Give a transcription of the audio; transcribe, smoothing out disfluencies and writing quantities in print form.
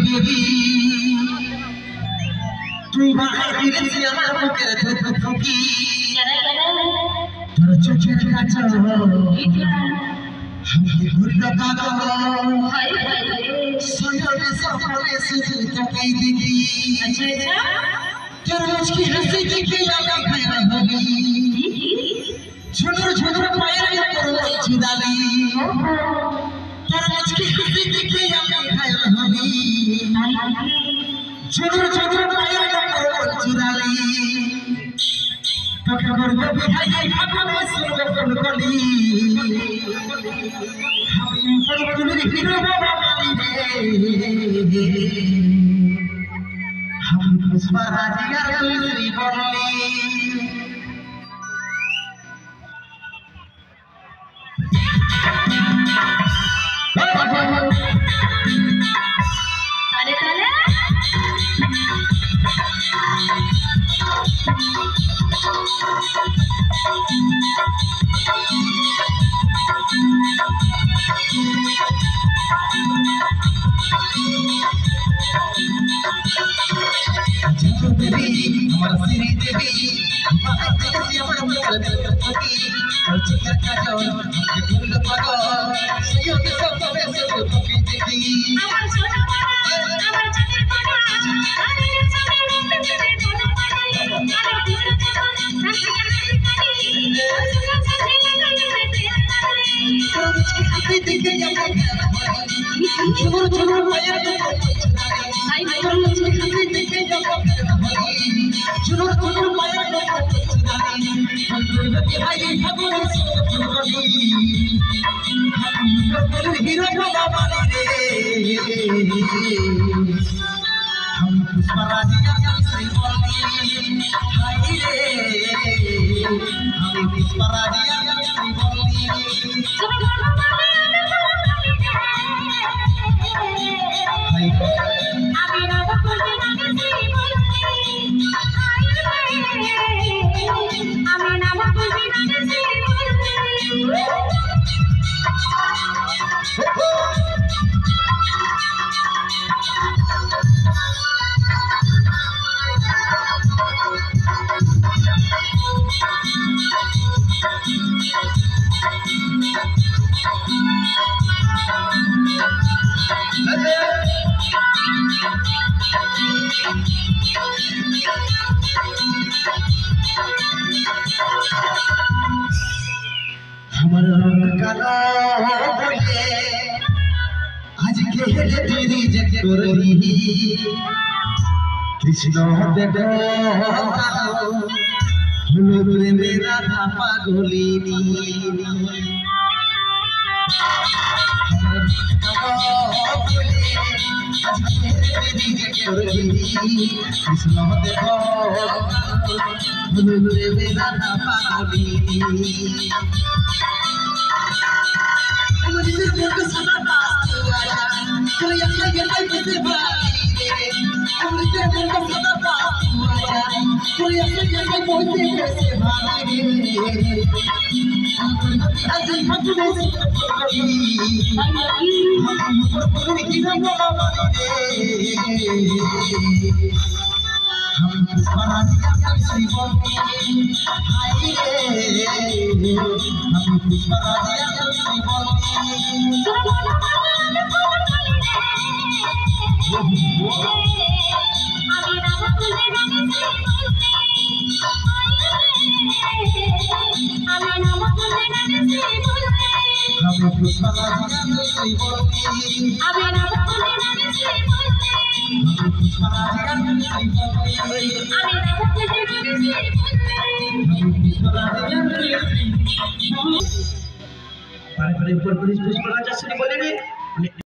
baby তুই বাহাই দিয়েছি আমার বুকের ধুকি তোর চোখের কাছে হামকে ভুললো পাগল সয়নে সপনে শুধু তোকেই দেখি তোর মুচকি হাসি দেখে আমি খায়রা হবি ঝুনুর ঝুনুর পায়ের উপর লইছি দালি তোর মুচকি হাসি দেখে আমি খায়রা হবি ঝুনুর ঝুনুর পায়ের উপর লইছি দালি তোকে বলবো বিহাই ভাবনা শুনবে কোন কলি আমি পরবুলির হিরো বাবা মালি রে हम पुष्पा राजिया तुलसी बोली अरे काले देवी हमारा श्री देवी बात से हमारा मुकल होती और चिकर का जो हमके भूल पागो सयो के सब से तो की देखी আমার সোনা বাবা আমার চাঁদের বাবা আরে চাঁদের চাঁদের বাবা আরে ভুল বাবা हाथी देखे जाता झुमुर झुमुर पाया तो हाथी देखे जाता झुमुर झुमुर पाया तो भाई भगवान से हम हीरो बाबा रे हम पुष्पा राजिया श्री बोली हाय रे हम पुष्पा राजिया श्री बोली हमर रंग काला बोले आज के हेले तेरी जग करली कृष्ण देव हलो रे मेरा धापा गोलीनी हमर काला बोले आज के हेले तेरी जग करली कृष्ण देव हलो रे मेरा धापा गोलीनी मुझे मुझे सदा पास हुआ कोई अपना ये नहीं मुझे भाई रे मुझे मुझे सदा पास हुआ कोई अपना ये नहीं मुझे कैसे भाई रे आज हम तुम्हें हम पर की ना बाबा रे हम स्वराजिया श्री बोली हाय रे हम स्वराजिया श्री बोली हम स्वराजिया श्री बोली